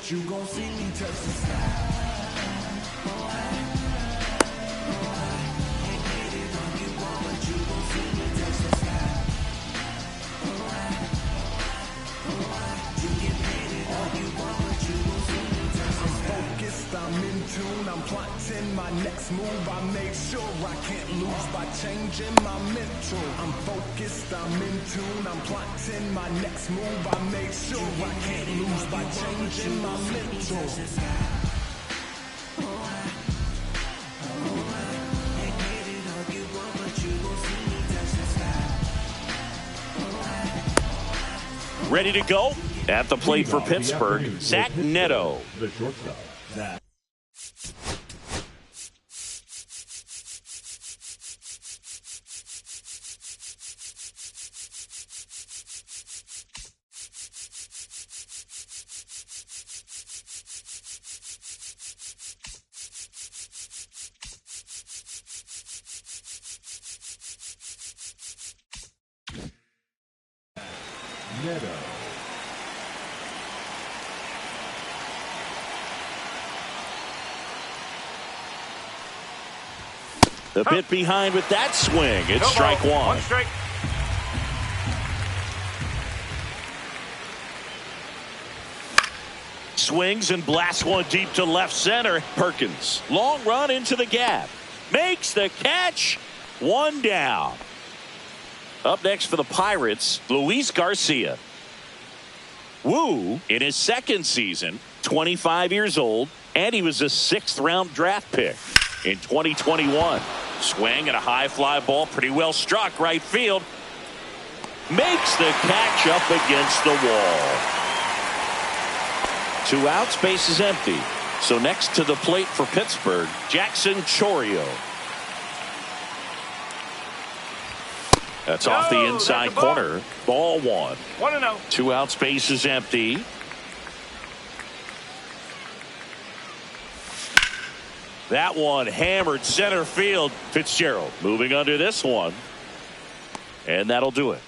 but you gon' see me touch the sky. I'm in tune, I'm plotting my next move. I make sure I can't lose by changing my mental. I'm focused, I'm in tune, I'm plotting my next move. I make sure I can't lose by changing my mental. Ready to go? At the plate for Pittsburgh, Zach Neto. The shortstop, Zach. Neto. A bit behind with that swing. It's strike one. One strike. Swings and blasts one deep to left center. Perkins. Long run into the gap. Makes the catch. One down. Up next for the Pirates, Luis Garcia. Wu, in his second season, 25 years old, and he was a 6th-round draft pick in 2021. Swing and a high fly ball, pretty well struck right field. Makes the catch up against the wall. 2 outs, base is empty. So next to the plate for Pittsburgh, Jackson Chourio. That's off the inside corner. Ball 1. 1-0. 2 outs, base is empty. That one hammered center field. Fitzgerald moving under this one. And that'll do it.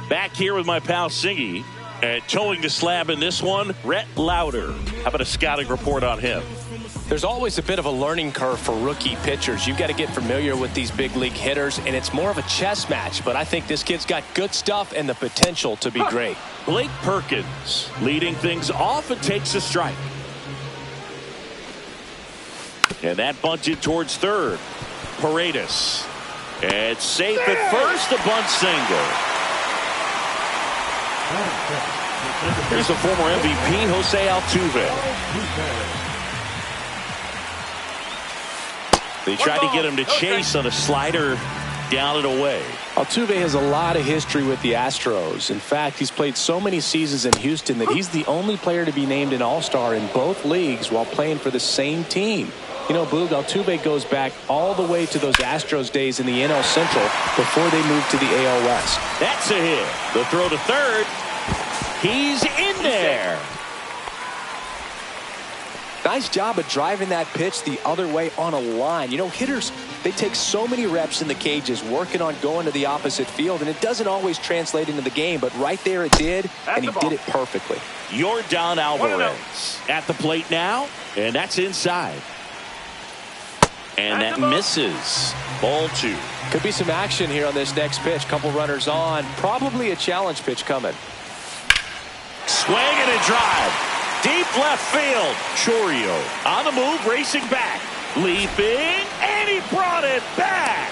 Back here with my pal Singy. And towing the slab in this one, Rhett Lauder. How about a scouting report on him? There's always a bit of a learning curve for rookie pitchers. You've got to get familiar with these big league hitters, and it's more of a chess match. But I think this kid's got good stuff and the potential to be great. Blake Perkins leading things off and takes a strike. And that bunted towards third. Paredes. It's safe at first, a bunt single. Here's the former MVP, Jose Altuve. They tried to get him to chase on a slider down and away. Altuve has a lot of history with the Astros. In fact, he's played so many seasons in Houston that he's the only player to be named an All-Star in both leagues while playing for the same team. You know, Boog, Altuve goes back all the way to those Astros days in the NL Central before they moved to the AL West. That's a hit. The throw to third. He's in there. Nice job of driving that pitch the other way on a line. You know, hitters, they take so many reps in the cages working on going to the opposite field, and it doesn't always translate into the game, but right there it did, and he did it perfectly. Yordan Alvarez at the plate now, and that's inside. And that misses. Ball 2. Could be some action here on this next pitch. Couple runners on. Probably a challenge pitch coming. Swing and a drive. Deep left field. Chourio on the move, racing back. Leaping, and he brought it back.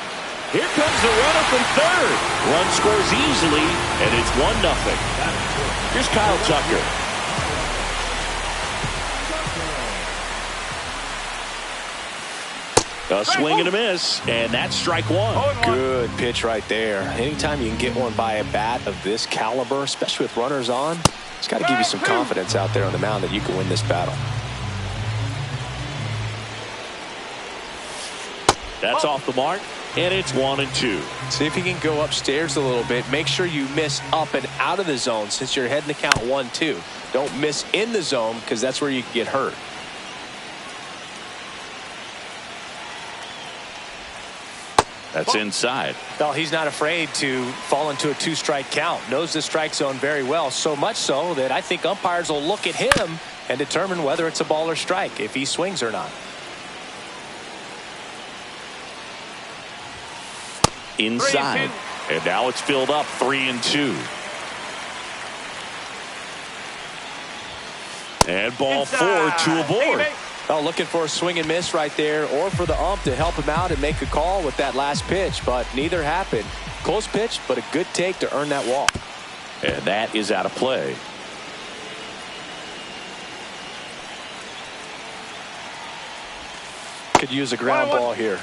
Here comes the runner from third. Run scores easily, and it's 1-0. Here's Kyle Tucker. A swing and a miss, and that's strike 1. Good pitch right there. Anytime you can get one by a bat of this caliber, especially with runners on, it's got to give you some confidence out there on the mound that you can win this battle. That's off the mark, and it's 1-2. See if you can go upstairs a little bit. Make sure you miss up and out of the zone since you're heading to count 1-2. Don't miss in the zone because that's where you can get hurt. That's inside. Well, he's not afraid to fall into a two-strike count. Knows the strike zone very well, so much so that I think umpires will look at him and determine whether it's a ball or strike, if he swings or not. Inside. And now it's filled up 3-2. And ball 4 to a board. Oh, looking for a swing and miss right there, or for the ump to help him out and make a call with that last pitch, but neither happened. Close pitch, but a good take to earn that walk. And that is out of play. Could use a ground ball here.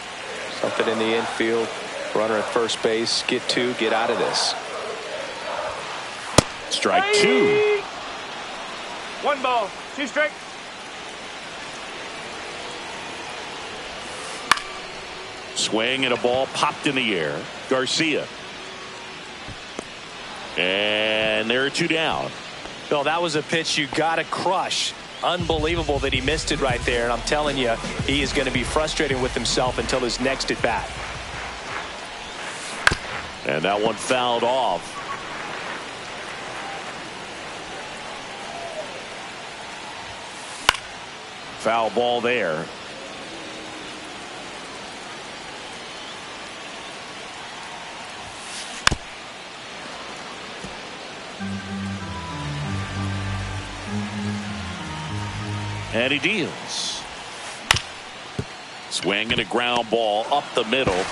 Something in the infield. Runner at first base. Get two. Get out of this. Strike 2. 1 ball, 2 strikes. Swing and a ball popped in the air. Garcia. And there are 2 down. Bill, that was a pitch you got to crush. Unbelievable that he missed it right there. And I'm telling you, he is going to be frustrated with himself until his next at bat. And that one fouled off. Foul ball there. And he deals. Swing and a ground ball up the middle.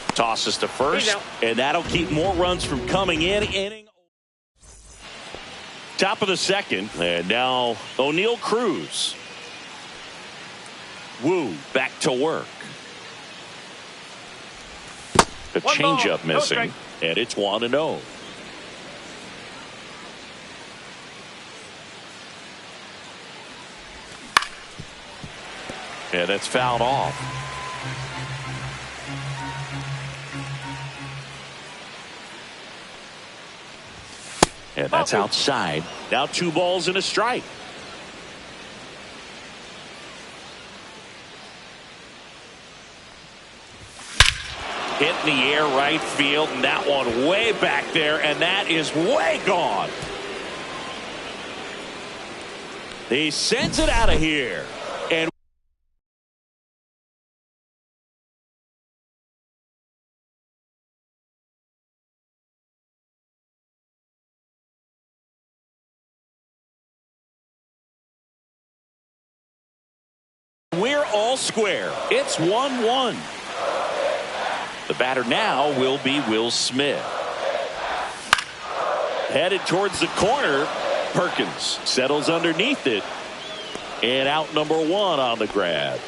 Tosses to first, and that'll keep more runs from coming in. Top of the second, and now O'Neal Cruz. Wu back to work. The changeup missing, and it's 1-0. And that's fouled off. And that's outside. Now 2 balls and a strike. Hit in the air right field, and that one way back there, and that is way gone. He sends it out of here. And we're all square. It's 1-1. The batter now will be Will Smith. Headed towards the corner. Perkins settles underneath it. And out number 1 on the grab.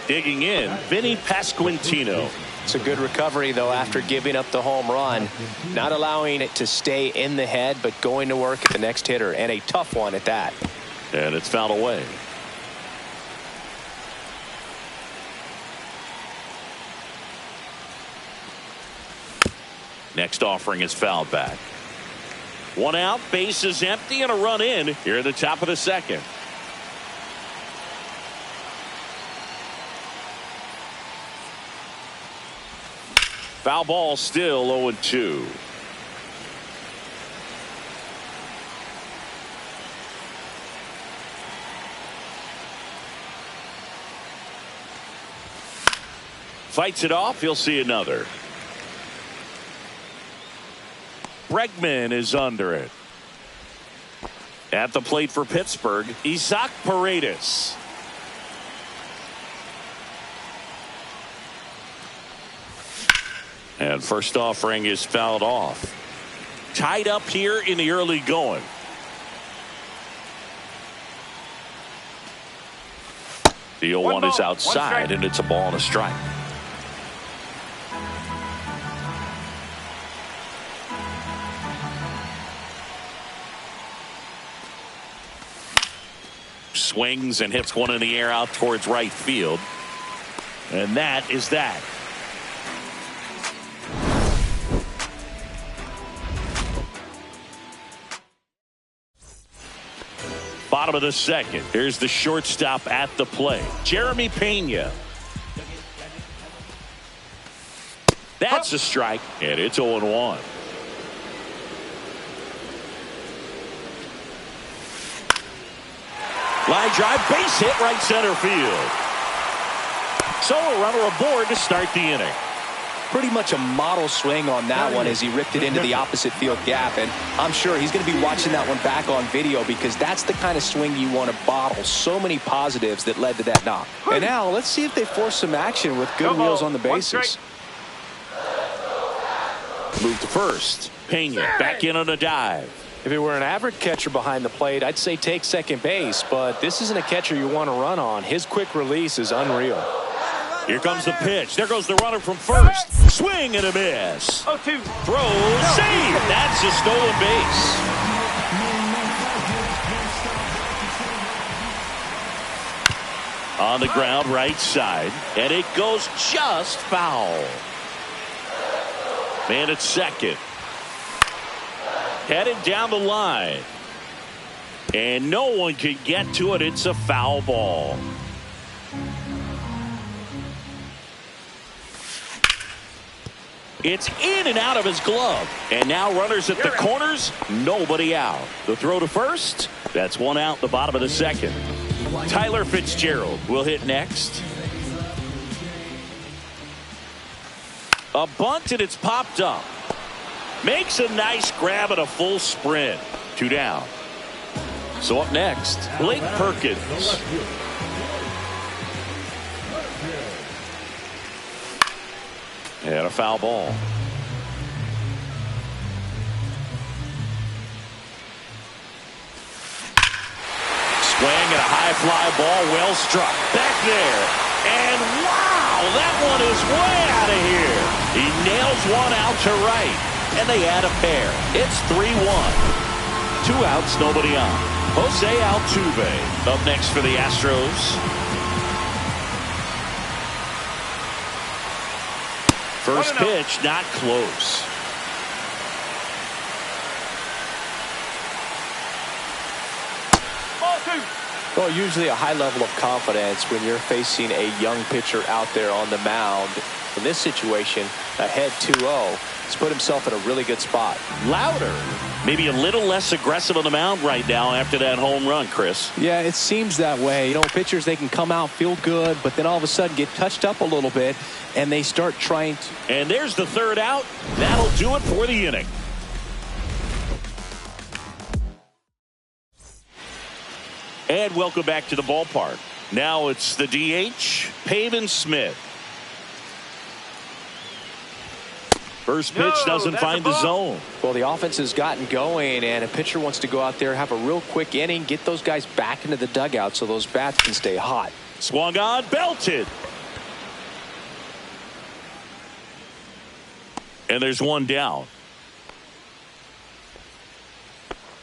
Digging in, Vinny Pasquantino. It's a good recovery, though, after giving up the home run. Not allowing it to stay in the head, but going to work at the next hitter. And a tough one at that. And it's fouled away. Next offering is fouled back. 1 out, base is empty, and a run in here at the top of the second. Foul ball, still 0-2. Fights it off, he'll see another. Bregman is under it. At the plate for Pittsburgh, Isaac Paredes. And first offering is fouled off. Tied up here in the early going. The 0-1 is outside, and it's a ball and a strike. Swings and hits one in the air out towards right field. And that is that. Bottom of the second. Here's the shortstop at the plate, Jeremy Pena. That's a strike, and it's 0-1. Line drive, base hit, right center field. So a runner aboard to start the inning. Pretty much a model swing on that one as he ripped it into the opposite field gap. And I'm sure he's going to be watching that one back on video because that's the kind of swing you want to bottle. So many positives that led to that knock. And now let's see if they force some action with good wheels on the bases. Move to first. Pena back in on a dive. If it were an average catcher behind the plate, I'd say take second base. But this isn't a catcher you want to run on. His quick release is unreal. Here comes the pitch. There goes the runner from first. Swing and a miss. 0-2. Throw, save. That's a stolen base. On the ground, right side. And it goes just foul. Man at second. Headed down the line. And no one can get to it. It's a foul ball. It's in and out of his glove. And now runners at the corners. Nobody out. The throw to first. That's one out the bottom of the second. Tyler Fitzgerald will hit next. A bunt and it's popped up. Makes a nice grab at a full sprint. 2 down. So up next, Blake Perkins. And a foul ball. Swing and a high fly ball, well struck. Back there. And wow, that one is way out of here. He nails one out to right. And they add a pair. It's 3-1. 2 outs, nobody on. Jose Altuve up next for the Astros. First pitch, not close. Well, usually a high level of confidence when you're facing a young pitcher out there on the mound. In this situation, ahead 2-0, he's put himself in a really good spot. Louder, maybe a little less aggressive on the mound right now after that home run, Chris. Yeah, it seems that way. You know, pitchers, they can come out, feel good, but then all of a sudden get touched up a little bit, and they start trying to. And there's the third out. That'll do it for the inning. And welcome back to the ballpark. Now it's the DH, Pavin Smith. First pitch doesn't find the zone. Well, the offense has gotten going, and a pitcher wants to go out there, have a real quick inning, get those guys back into the dugout so those bats can stay hot. Swung on, belted. And there's one down.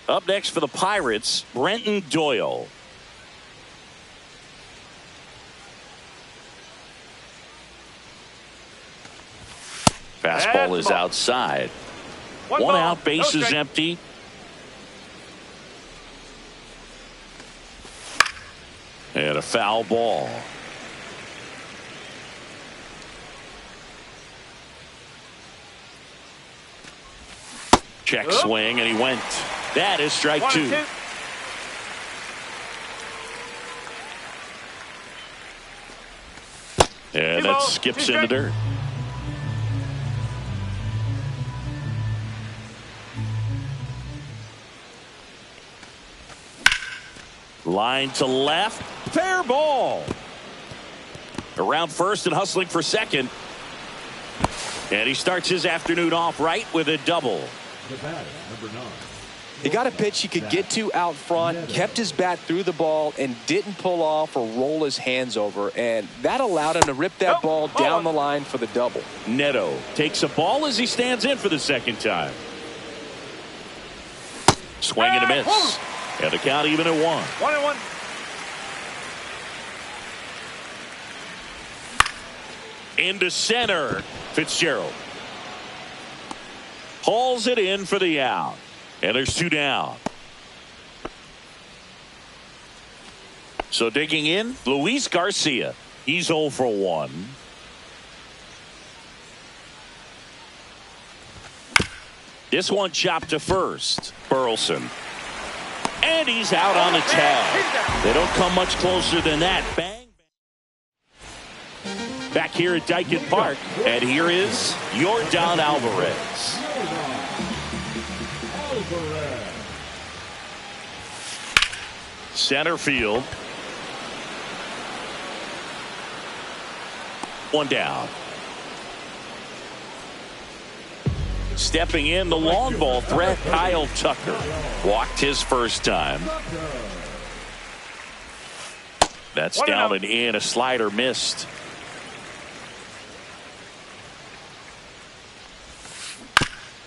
Up next for the Pirates, Brenton Doyle. Fastball is outside. One out, base is empty. And a foul ball. Check swing, and he went. That is strike 2. And that skips in the dirt. Line to left. Fair ball. Around first and hustling for second. And he starts his afternoon off right with a double. The batter, number 9. He got a pitch he could get to out front, kept his bat through the ball, and didn't pull off or roll his hands over. And that allowed him to rip that ball down the line for the double. Neto takes a ball as he stands in for the second time. Swing and a miss. And the count even at 1. 1-1. Into center. Fitzgerald hauls it in for the out. And there's 2 down. So digging in, Luis Garcia. He's 0 for 1. This one chopped to first. Burleson. And he's out on the tag. They don't come much closer than that. Bang. Back here at Dyken Park. And here is Yordan Alvarez. Center field. One down. Stepping in, the long ball threat, Kyle Tucker. Walked his first time. That's down and in. A slider missed.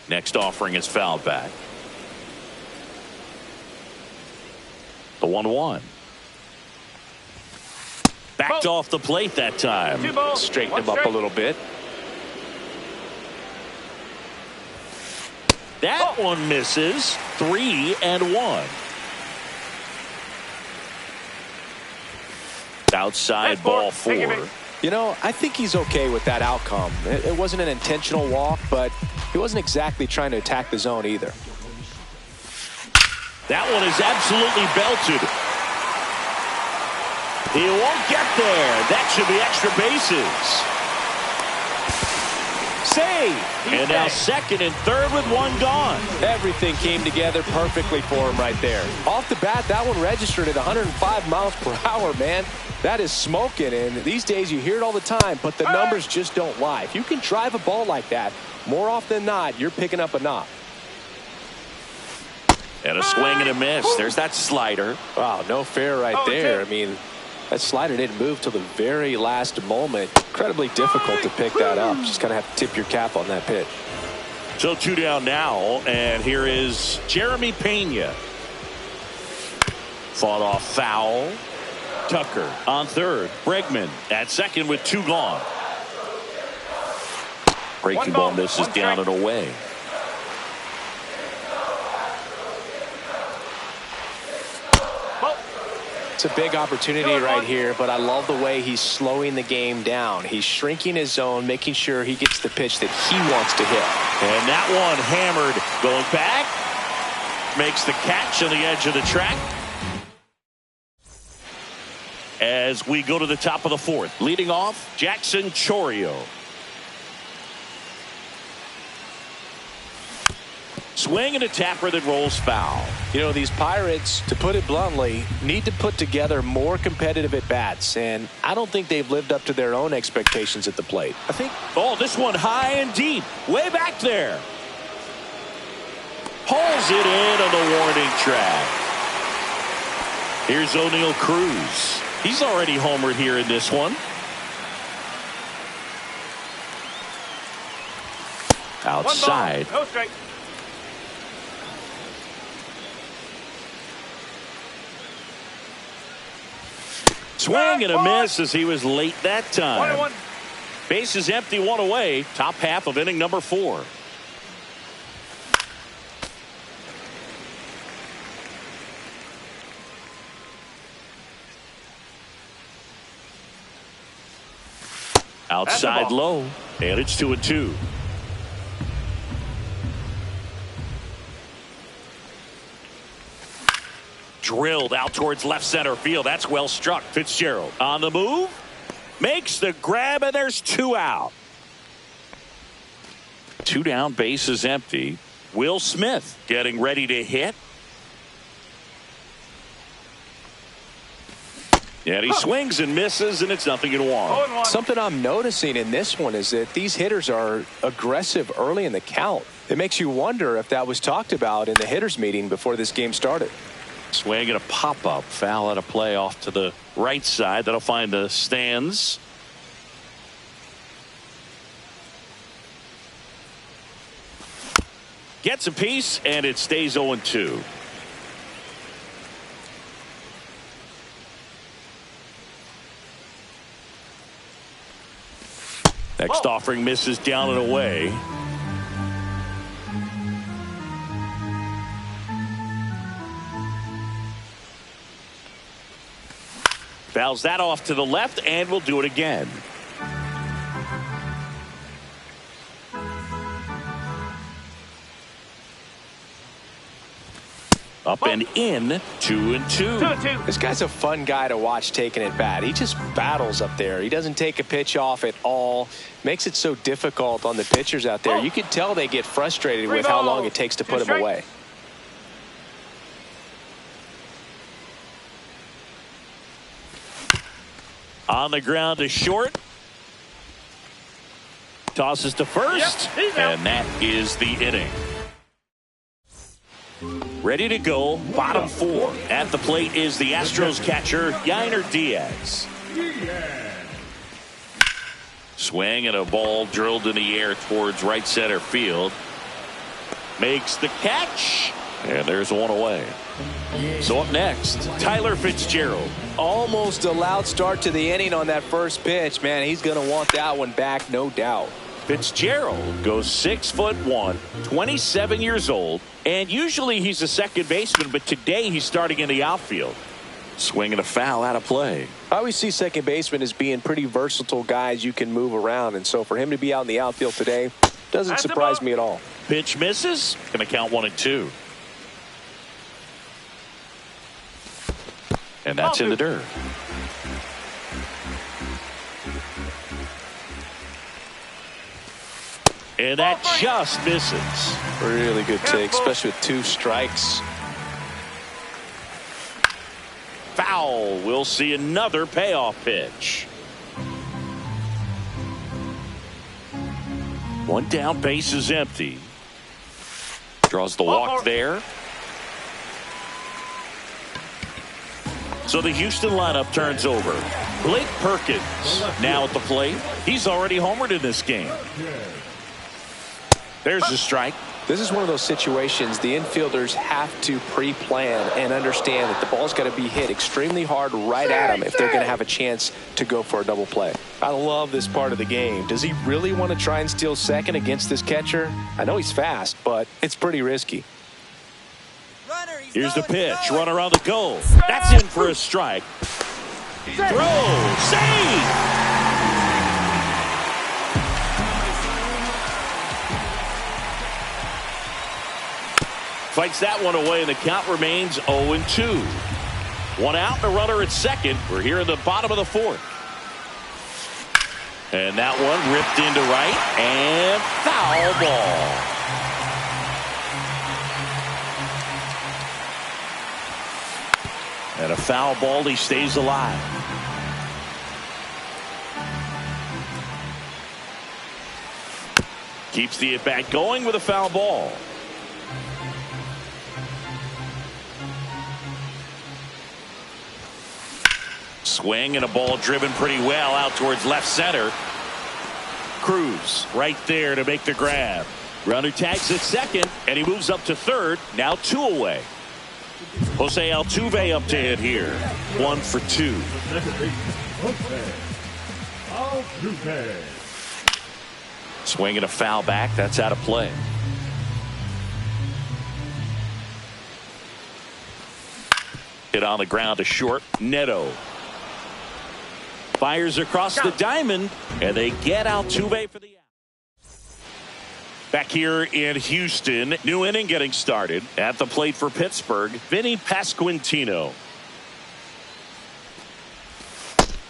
Next offering is fouled back. The 1-1. Backed off the plate that time. Straighten him up a little bit. That one misses. 3-1. Outside ball 4. You know, I think he's okay with that outcome. It wasn't an intentional walk, but he wasn't exactly trying to attack the zone either. That one is absolutely belted. He won't get there. That should be extra bases. Save. And now second and third with one gone. Everything came together perfectly for him right there. Off the bat, that one registered at 105 miles per hour, man. That is smoking, and these days you hear it all the time, but the numbers just don't lie. If you can drive a ball like that, more often than not, you're picking up a knock. And a swing and a miss. There's that slider. Wow, no fair right there. I mean, that slider didn't move till the very last moment. Incredibly difficult to pick that up. Just kind of have to tip your cap on that pitch. So 2 down now, and here is Jeremy Pena. Fought off foul. Tucker on third. Bregman at second with 2 gone. Breaking ball misses down and away. It's a big opportunity right here, but I love the way he's slowing the game down. He's shrinking his zone, making sure he gets the pitch that he wants to hit. And that one hammered. Going back. Makes the catch on the edge of the track. As we go to the top of the 4th. Leading off, Jackson Chourio. Swing and a tapper that rolls foul. You know, these Pirates, to put it bluntly, need to put together more competitive at-bats, and I don't think they've lived up to their own expectations at the plate. I think... Oh, this one high and deep. Way back there. Pulls it in on the warning track. Here's O'Neal Cruz. He's already homered here in this one. Outside. No strike. Swing and a miss as he was late that time. 1-1. Base is empty, 1 away. Top half of inning number 4. Outside low, and it's 2-2. Drilled out towards left center field. That's well struck. Fitzgerald on the move. Makes the grab, and there's 2 out. 2 down, base is empty. Will Smith getting ready to hit. And he swings and misses, and it's 0-1. Something I'm noticing in this one is that these hitters are aggressive early in the count. It makes you wonder if that was talked about in the hitters meeting before this game started. Swing and a pop-up. Foul out of play off to the right side. That'll find the stands. Gets a piece, and it stays 0-2. Next offering misses down and away. Fouls that off to the left, and we'll do it again. Up and in, 2-2. 2-2. This guy's a fun guy to watch taking at bat. He just battles up there. He doesn't take a pitch off at all. Makes it so difficult on the pitchers out there. You can tell they get frustrated with how long it takes to put him away. On the ground to short. Tosses to first. Yep, and that is the inning. Ready to go, bottom 4. At the plate is the Astros catcher, Yainer Diaz. Swing and a ball drilled in the air towards right center field. Makes the catch, and there's one away. So up next, Tyler Fitzgerald. Almost a loud start to the inning on that first pitch. Man, he's going to want that one back, no doubt. Fitzgerald goes 6'1", 27 years old, and usually he's a second baseman, but today he's starting in the outfield. Swinging a foul out of play. I always see second basemen as being pretty versatile guys you can move around, and so for him to be out in the outfield today doesn't surprise me at all. Pitch misses. Going to count 1-2. And that's in the dirt. And that just misses. Really good take, especially with 2 strikes. Foul. We'll see another payoff pitch. One down, base is empty. Draws the walk there. So the Houston lineup turns over. Blake Perkins now at the plate. He's already homered in this game. There's the strike. This is one of those situations the infielders have to pre-plan and understand that the ball's got to be hit extremely hard right at them if they're going to have a chance to go for a double play. I love this part of the game. Does he really want to try and steal second against this catcher? I know he's fast, but it's pretty risky. Here's the pitch. Runner on the go. That's in for a strike. Throw. Save. Fights that one away, and the count remains 0-2. One out, and a runner at second. We're here in the bottom of the 4th. And that one ripped into right, and foul ball. And a foul ball, he stays alive. Keeps the at-bat going with a foul ball. Swing and a ball driven pretty well out towards left center. Cruz right there to make the grab. Runner tags at second, and he moves up to third. Now 2 away. Jose Altuve up to hit here. 1 for 2. Swing and a foul back. That's out of play. Hit on the ground to short. Neto fires across the diamond, and they get Altuve for the out. Back here in Houston, new inning getting started. At the plate for Pittsburgh, Vinny Pasquantino.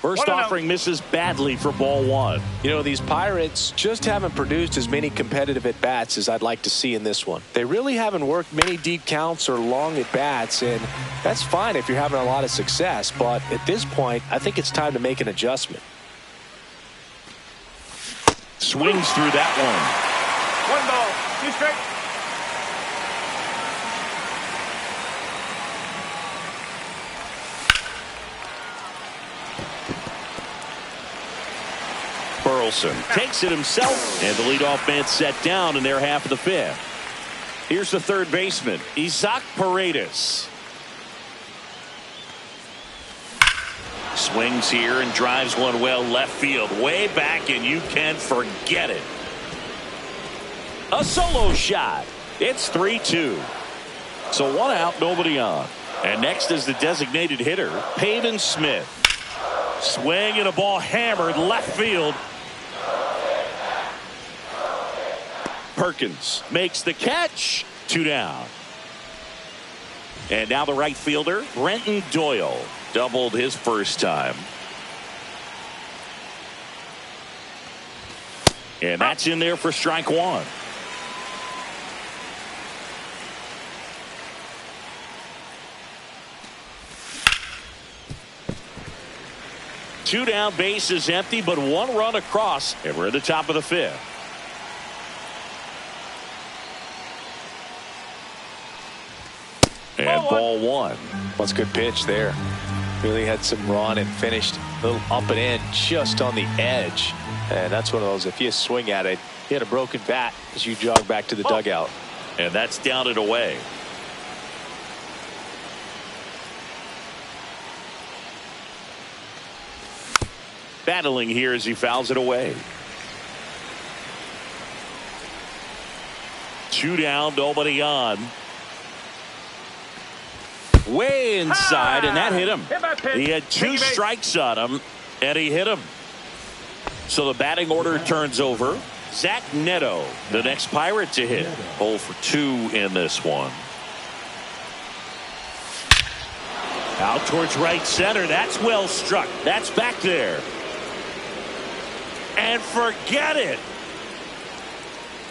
First offering misses badly for ball 1. You know, these Pirates just haven't produced as many competitive at-bats as I'd like to see in this one. They really haven't worked many deep counts or long at-bats, and that's fine if you're having a lot of success, but at this point, I think it's time to make an adjustment. Swings through that one. 1 ball, 2 strikes. Burleson takes it himself, and the leadoff man set down in their half of the 5th. Here's the third baseman, Isaac Paredes. Swings here and drives one well left field, way back, and you can forget it. A solo shot. It's 3-2. So 1 out, nobody on. And next is the designated hitter, Pavin Smith. Swing and a ball hammered left field. Perkins makes the catch. 2 down. And now the right fielder, Brenton Doyle, doubled his first time. And that's in there for strike one. Two down, base is empty, but one run across, and we're at the top of the fifth. And ball one. That's a good pitch there. Really had some run and finished a little up and in just on the edge. And that's one of those, if you swing at it, you had a broken bat as you jog back to the dugout. And that's down and away. Battling here as he fouls it away. Two down, nobody on. Way inside, and that hit him. He had two strikes on him, and he hit him. So the batting order turns over. Zach Neto, the next Pirate to hit. 0 for 2 in this one. Out towards right center. That's well struck. That's back there. And forget it.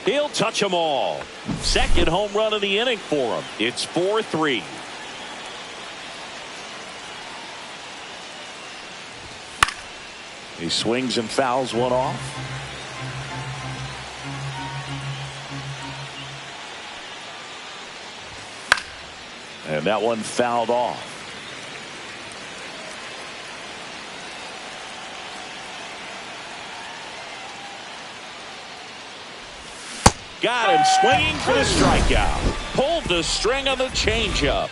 He'll touch them all. Second home run of the inning for him. It's 4-3. He swings and fouls one off. And that one fouled off. Got him swinging for the strikeout. Pulled the string on the changeup.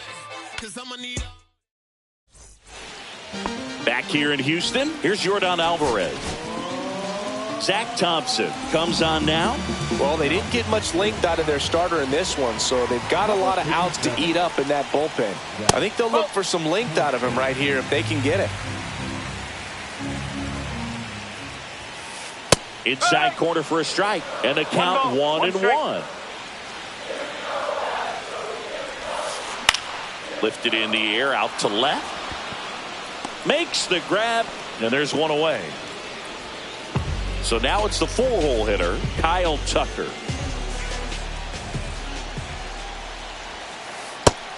Back here in Houston, here's Yordan Alvarez. Zach Thompson comes on now. Well, they didn't get much length out of their starter in this one, so they've got a lot of outs to eat up in that bullpen. I think they'll look for some length out of him right here if they can get it. Inside corner for a strike, and the count 1-1. Lifted in the air, out to left. Makes the grab, and there's one away. So now it's the 4-hole hitter, Kyle Tucker.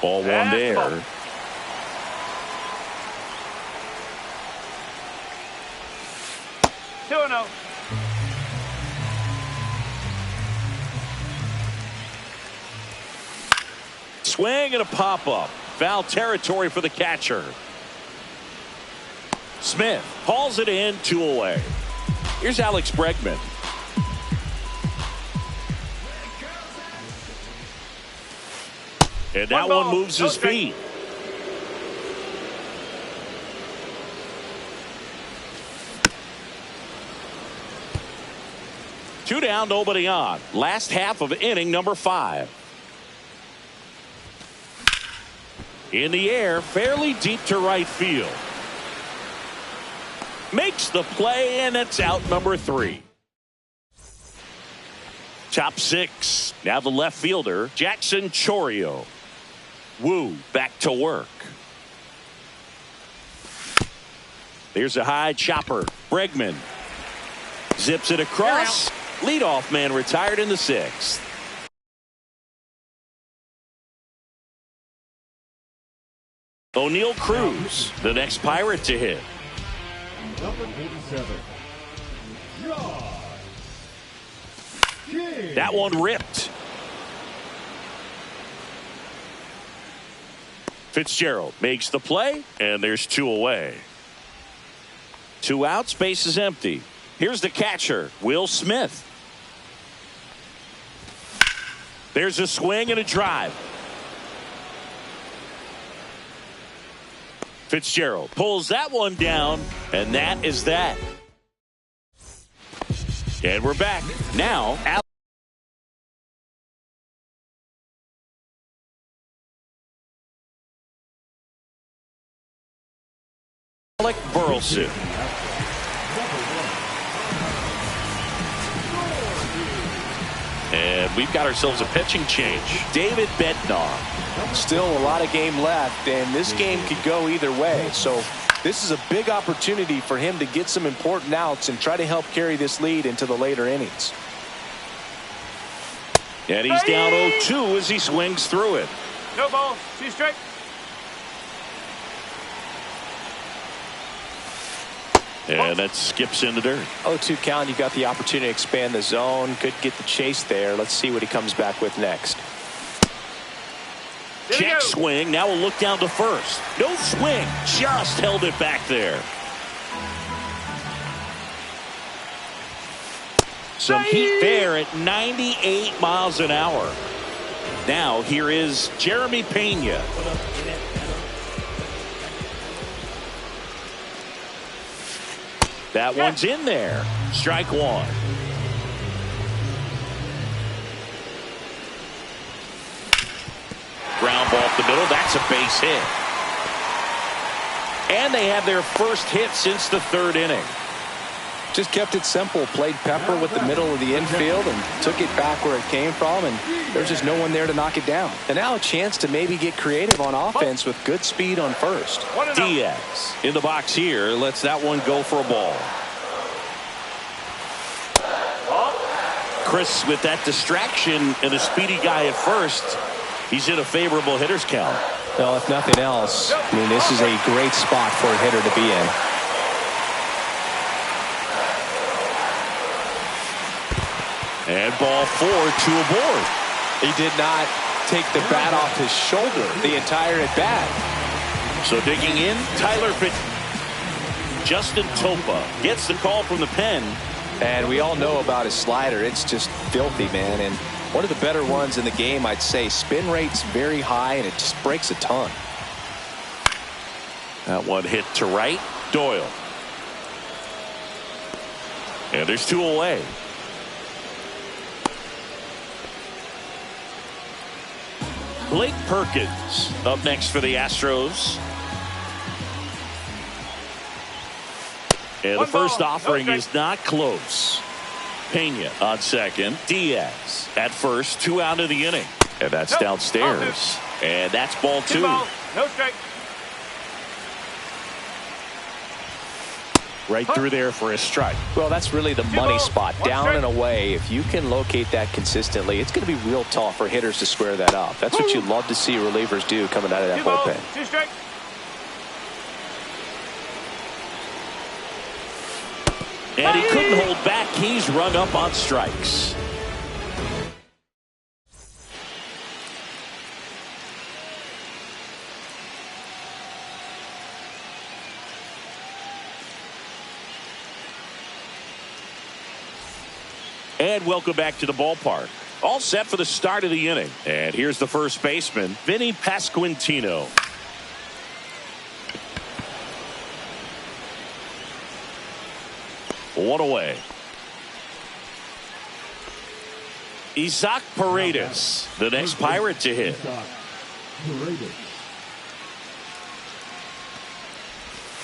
Ball one there. Swing and a pop-up. Foul territory for the catcher. Smith hauls it in, 2 away. Here's Alex Bregman. And that one moves his feet. Two down, nobody on. Last half of inning number 5. In the air, fairly deep to right field. Makes the play, and it's out number 3. Top 6. Now the left fielder, Jackson Chourio. Wu back to work. There's a high chopper. Bregman zips it across. Leadoff man retired in the 6th. O'Neal Cruz, the next Pirate to hit. Number 87. That one ripped. Fitzgerald makes the play, and there's 2 away. 2 outs, base is empty. Here's the catcher, Will Smith. There's a swing and a drive. Fitzgerald pulls that one down, and that is that. And we're back. Now, Alec Burleson. And we've got ourselves a pitching change. David Bednar Still a lot of game left, and this game could go either way. So this is a big opportunity for him to get some important outs and try to help carry this lead into the later innings. And he's down 0-2 as he swings through it. No ball. 2 strike. And that skips in the dirt. 0-2 count. You've got the opportunity to expand the zone. Could get the chase there. Let's see what he comes back with next. Check swing. Now we'll look down to first. No swing. Just held it back there. Some heat there at 98 miles an hour. Now here is Jeremy Pena. That one's in there. Strike one. Ground ball up the middle. That's a base hit. And they have their first hit since the 3rd inning. Just kept it simple. Played pepper with the middle of the infield and took it back where it came from, and there's just no one there to knock it down. And now a chance to maybe get creative on offense with good speed on first. Diaz in the box here lets that one go for a ball. Chris with that distraction and a speedy guy at first. He's in a favorable hitter's count. Well, if nothing else, I mean, this is a great spot for a hitter to be in. And ball 4, 2 aboard. He did not take the bat off his shoulder the entire at bat. So digging in, Tyler Pitt. Justin Topa gets the call from the pen. And we all know about his slider. It's just filthy, man. And one of the better ones in the game, I'd say. Spin rate's very high, and it just breaks a ton. That one hit to right. Doyle. And there's 2 away. Blake Perkins up next for the Astros. And the first offering is not close. Pena on second. Diaz at first. 2 out of the inning. And that's downstairs. And that's ball 2. No strike. Right through there for a strike. Well, that's really the money spot. Down and away. If you can locate that consistently, it's going to be real tough for hitters to square that up. That's what you love to see relievers do coming out of that bullpen. 2 strike. And he couldn't hold back. He's rung up on strikes. And welcome back to the ballpark. All set for the start of the inning. And here's the first baseman, Vinny Pasquantino. One away. Isaac Paredes, the next Pirate to hit.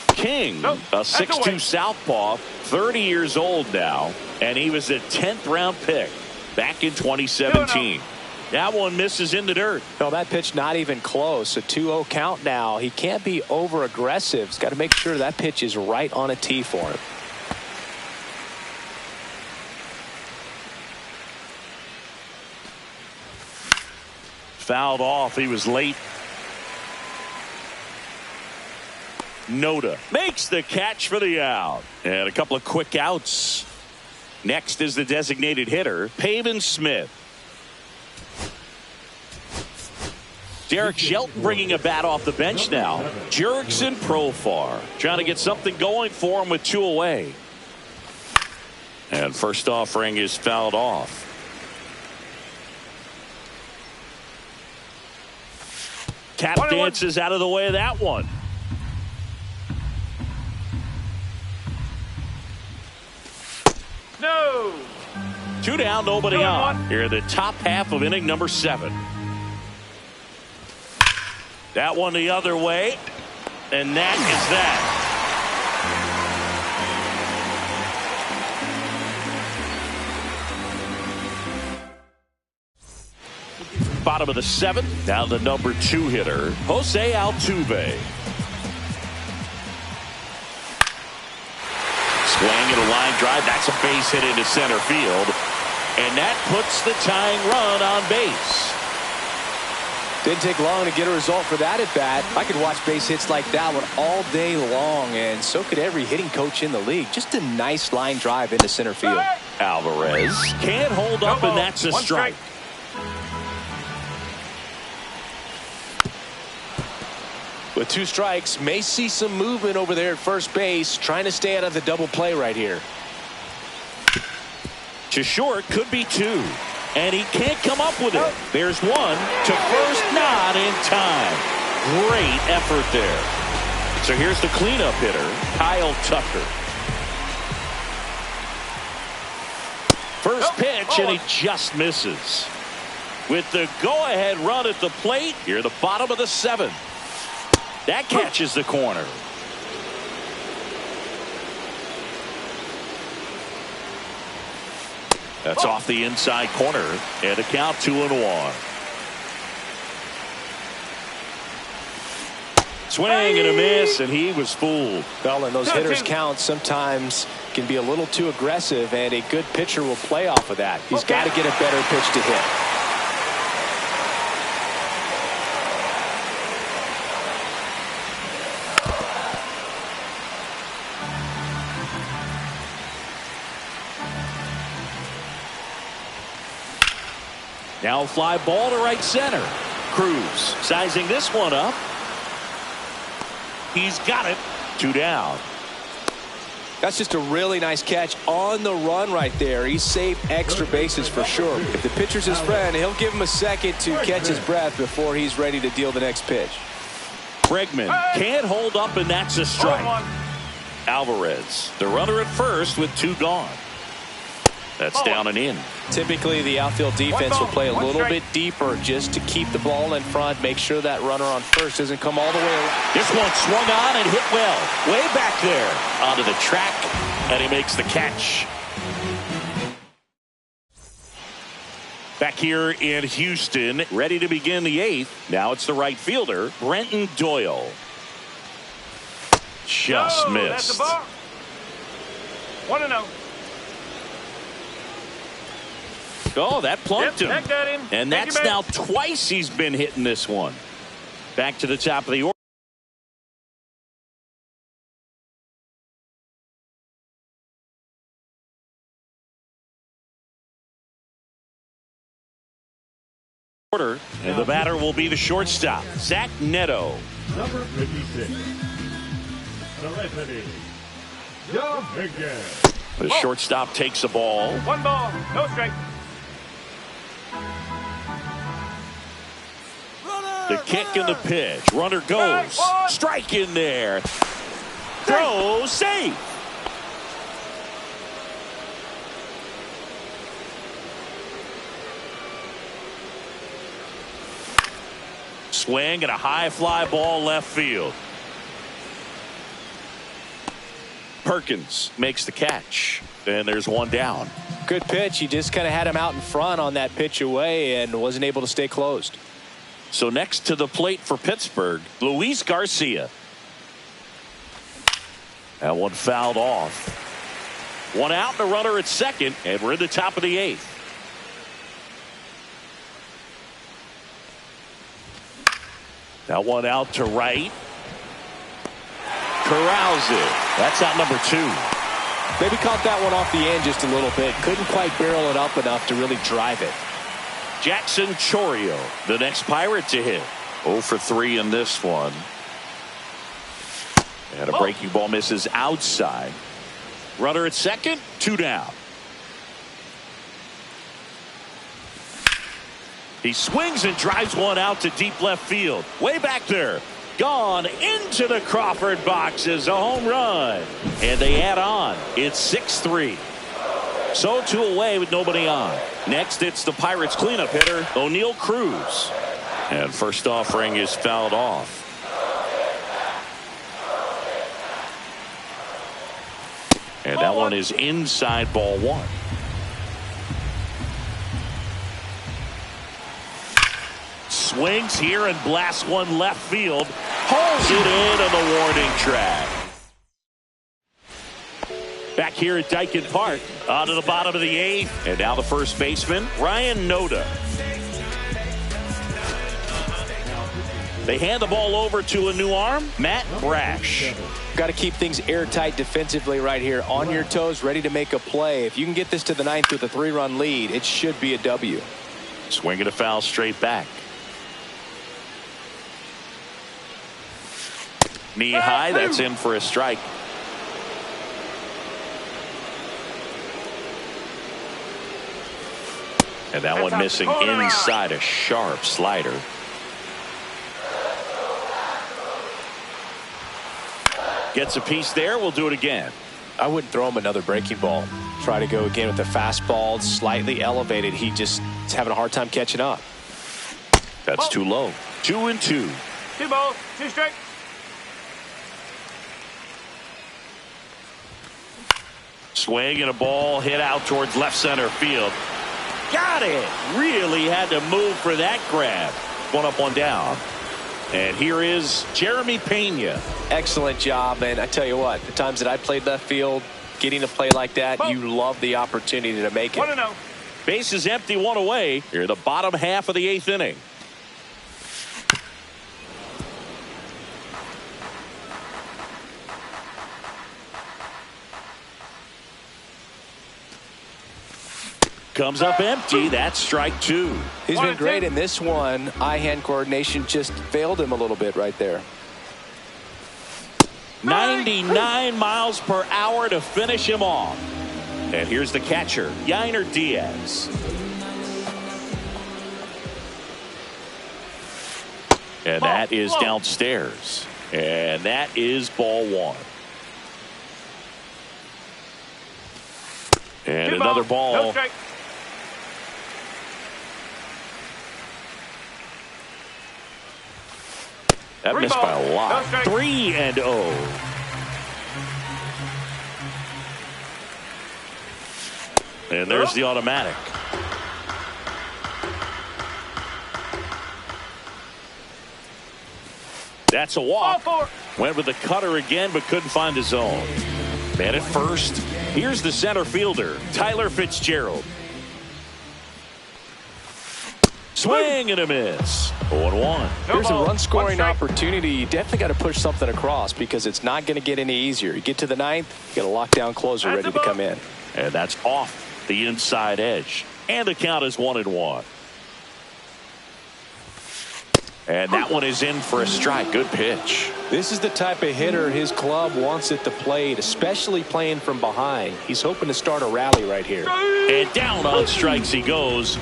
King, a 6'2 southpaw, 30 years old now, and he was a 10th round pick back in 2017. That one misses in the dirt. No, that pitch not even close. A 2-0 count now. He can't be over aggressive. He's got to make sure that pitch is right on a tee for him. Fouled off. He was late. Noda makes the catch for the out. And a couple of quick outs. Next is the designated hitter, Pavin Smith. Derek Shelton bringing a bat off the bench now. Jurickson Profar trying to get something going for him with 2 away. And first offering is fouled off. Tap dances out of the way of that one. No. 2 down, nobody on. Here in the top half of inning number 7. That one the other way. And that is that. bottom of the 7th. Now the number 2 hitter, Jose Altuve. Swing and a line drive. That's a base hit into center field. And that puts the tying run on base. Didn't take long to get a result for that at bat. I could watch base hits like that one all day long, and so could every hitting coach in the league. Just a nice line drive into center field. Alvarez can't hold up, and that's a strike. With 2 strikes, may see some movement over there at first base, trying to stay out of the double play right here. To short, could be 2. And he can't come up with it. There's 1 to first, not in time. Great effort there. So here's the cleanup hitter, Kyle Tucker. First pitch, and he just misses. With the go-ahead run at the plate, here the bottom of the 7th. That catches the corner. That's off the inside corner, and a count 2-1. Swing and a miss, and he was fooled. Well, and those hitters' counts sometimes can be a little too aggressive, and a good pitcher will play off of that. He's got to get a better pitch to hit. Now fly ball to right center. Cruz sizing this one up. He's got it. 2 down. That's just a really nice catch on the run right there. He saved extra bases for sure. If the pitcher's his friend, he'll give him a second to catch his breath before he's ready to deal the next pitch. Bregman can't hold up, and that's a strike. Alvarez, the runner at first with 2 gone. That's down and in. Typically, the outfield defense will play a little bit deeper just to keep the ball in front, make sure that runner on first doesn't come all the way around. This one swung on and hit well. Way back there onto the track, and he makes the catch. Back here in Houston, ready to begin the 8th. Now it's the right fielder, Brenton Doyle. Just missed. That's a ball. 1-0. Oh, that plunked him. That got him. And that's now twice he's been hitting this one. Back to the top of the order. And the batter will be the shortstop, Zach Neto. Number 56. The referee, Joe Higgins. The shortstop takes a ball. 1 ball, no strike. The kick and the pitch. Runner goes. Strike in there. Throw safe. Swing and a high fly ball left field. Perkins makes the catch. And there's 1 down. Good pitch. He just kind of had him out in front on that pitch away and wasn't able to stay closed. So next to the plate for Pittsburgh, Luis Garcia. That one fouled off. 1 out and a runner at second, and we're in the top of the 8th. That one out to right. Corrals it. That's out number 2. Maybe caught that one off the end just a little bit. Couldn't quite barrel it up enough to really drive it. Jackson Chourio, the next Pirate to hit. 0 for 3 in this one. And a breaking ball misses outside. Runner at second, 2 down. He swings and drives one out to deep left field. Way back there. Gone into the Crawford boxes. A home run. And they add on. It's 6-3. So 2 away with nobody on. Next, it's the Pirates cleanup hitter, O'Neal Cruz. And first offering is fouled off. And that one is inside ball 1. Swings here and blasts one left field. Holds it in on the warning track. Back here at Dyken Park, on to the bottom of the 8th. And now the first baseman, Ryan Noda. They hand the ball over to a new arm, Matt Brash. Got to keep things airtight defensively right here. On your toes, ready to make a play. If you can get this to the 9th with a 3-run lead, it should be a W. Swing and a foul straight back. Knee high, that's in for a strike. And that one missing inside, a sharp slider. Gets a piece there. We'll do it again. I wouldn't throw him another breaking ball. Try to go again with the fastball, slightly elevated. He just is having a hard time catching up. That's too low. 2-2. 2 balls, 2 strikes. Swing and a ball hit out towards left center field. Got it. Really had to move for that grab. 1 up, 1 down. And here is Jeremy Pena. Excellent job, and I tell you what, the times that I played left field, getting a play like that, you love the opportunity to make it. 1-0. Base is empty, 1 away. Here in the bottom half of the 8th inning. Comes up empty. That's strike 2. He's been great in this one. Eye-hand coordination just failed him a little bit right there. 99 miles per hour to finish him off. And here's the catcher, Yainer Diaz. And that is downstairs. And that is ball 1. And another ball. No strike. That missed by a lot. 3-0. And there's the automatic. That's a walk. Went with the cutter again, but couldn't find his zone. Man at first. Here's the center fielder, Tyler Fitzgerald. Swing and a miss. 0-1. Here's a run-scoring opportunity. You definitely got to push something across because it's not going to get any easier. You get to the 9th, you got a lockdown closer ready to come in. And that's off the inside edge. And the count is 1-1. And that one is in for a strike. Good pitch. This is the type of hitter his club wants at the plate, especially playing from behind. He's hoping to start a rally right here. And down on strikes he goes.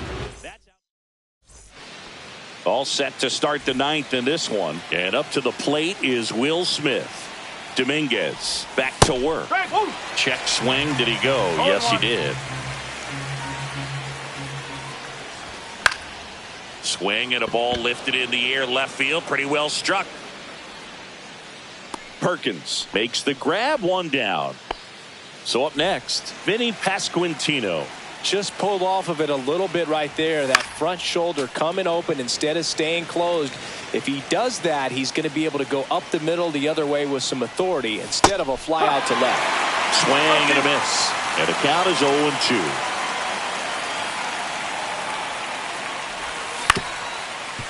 All set to start the 9th in this one. And up to the plate is Will Smith. Dominguez back to work. Check swing. Did he go? Yes, he did. Swing and a ball lifted in the air left field. Pretty well struck. Perkins makes the grab, 1 down. So up next, Vinny Pasquantino. Just pulled off of it a little bit right there. That front shoulder coming open instead of staying closed. If he does that, he's going to be able to go up the middle the other way with some authority instead of a fly out to left. Swing and a miss. And the count is 0-2.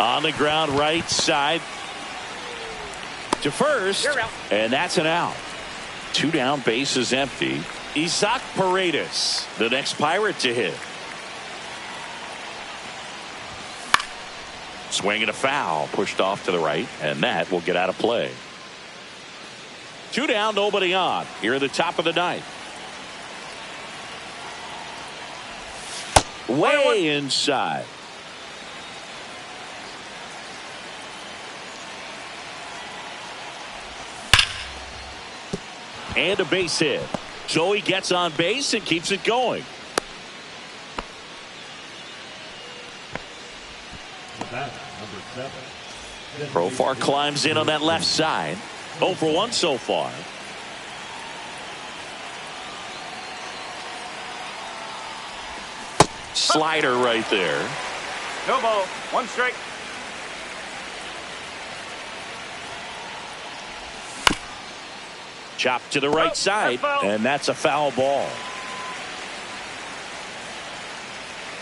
On the ground right side to first. And that's an out. 2 down, base is empty. Isaac Paredes, the next Pirate to hit. Swing and a foul, pushed off to the right, and that will get out of play. 2 down, nobody on. Here at the top of the 9th. Way inside. And a base hit. So he gets on base and keeps it going. Profar climbs in on that left side. 0 for 1 so far. Slider right there. No ball, 1 strike. Chopped to the right side, and that's a foul ball.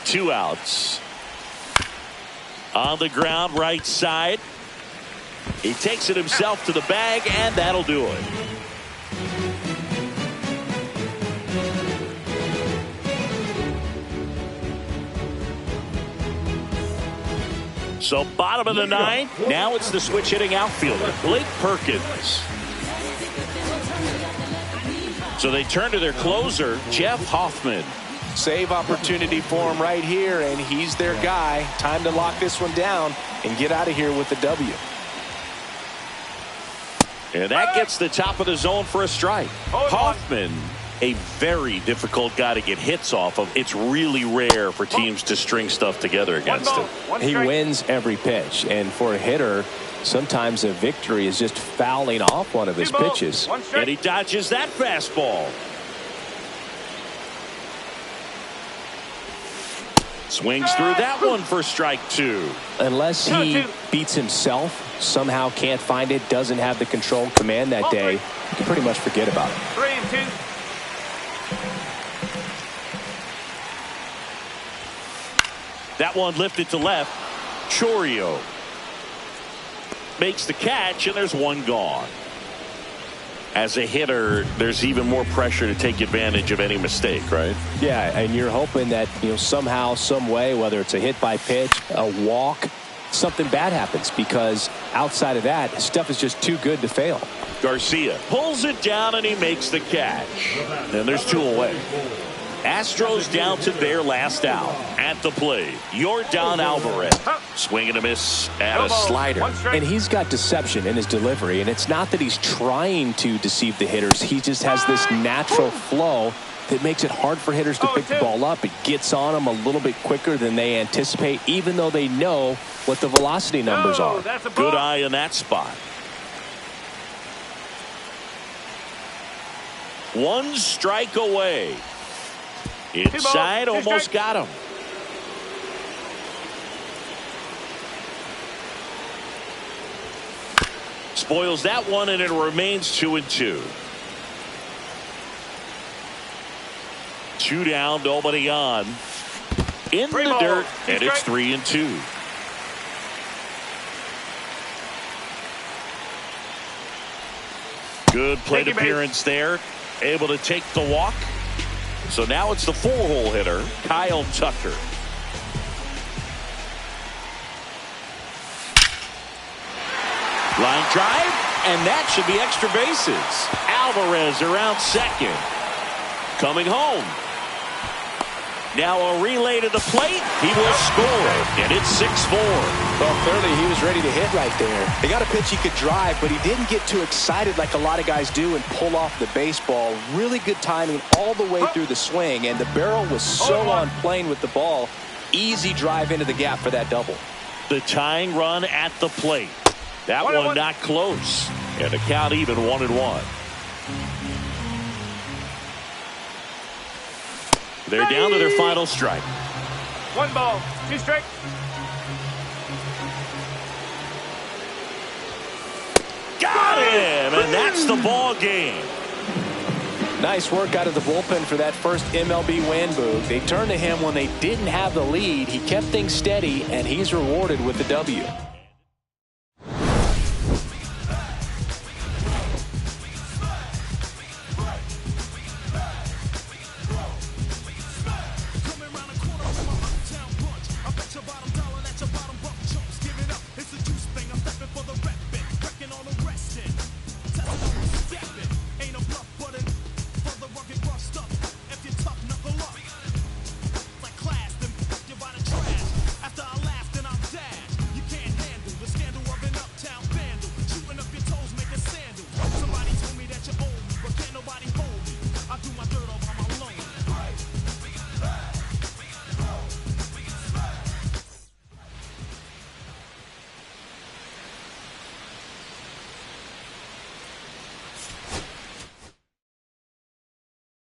2 outs. On the ground, right side. He takes it himself to the bag, and that'll do it. So bottom of the ninth. Now it's the switch hitting outfielder, Blake Perkins. So they turn to their closer, Jeff Hoffman. Save opportunity for him right here, and he's their guy. Time to lock this one down and get out of here with the W. And that gets the top of the zone for a strike. Hoffman, a very difficult guy to get hits off of. It's really rare for teams to string stuff together against him. He wins every pitch, and for a hitter, sometimes a victory is just fouling off one of his pitches. And he dodges that fastball. Swings through that one for strike 2. Unless he beats himself, somehow can't find it, doesn't have the control command that day, you can pretty much forget about it. 3-2. That one lifted to left. Chourio makes the catch, and there's one gone. As a hitter, there's even more pressure to take advantage of any mistake, right? Yeah, and you're hoping that, somehow, some way, whether it's a hit by pitch, a walk, something bad happens, because outside of that, stuff is just too good to fail. Garcia pulls it down, and he makes the catch. And there's 2 away. Astros down to their last out. At the plate, Yordan Alvarez. Swing and a miss at a slider. And he's got deception in his delivery, and it's not that he's trying to deceive the hitters. He just has this natural flow that makes it hard for hitters to pick the ball up. It gets on them a little bit quicker than they anticipate, even though they know what the velocity numbers are. Good eye in that spot. 1 strike away. Inside, almost got him. Spoils that one, and it remains 2-2. 2 down, nobody on. In the dirt, and it's 3-2. Good plate appearance there. Able to take the walk. So now it's the 4-hole hitter, Kyle Tucker. Line drive, and that should be extra bases. Alvarez around second. Coming home. Now a relay to the plate. He will score, and it's 6-4. Well, clearly he was ready to hit right there. They got a pitch he could drive, but he didn't get too excited like a lot of guys do and pull off the baseball. Really good timing all the way through the swing, and the barrel was so on plane with the ball. Easy drive into the gap for that double. The tying run at the plate. That one not close, and the count even 1-1. They're down to their final strike. 1 ball, 2 strikes. Got him, and that's the ball game. Nice work out of the bullpen for that first MLB win, Boog. They turned to him when they didn't have the lead. He kept things steady, and he's rewarded with the W.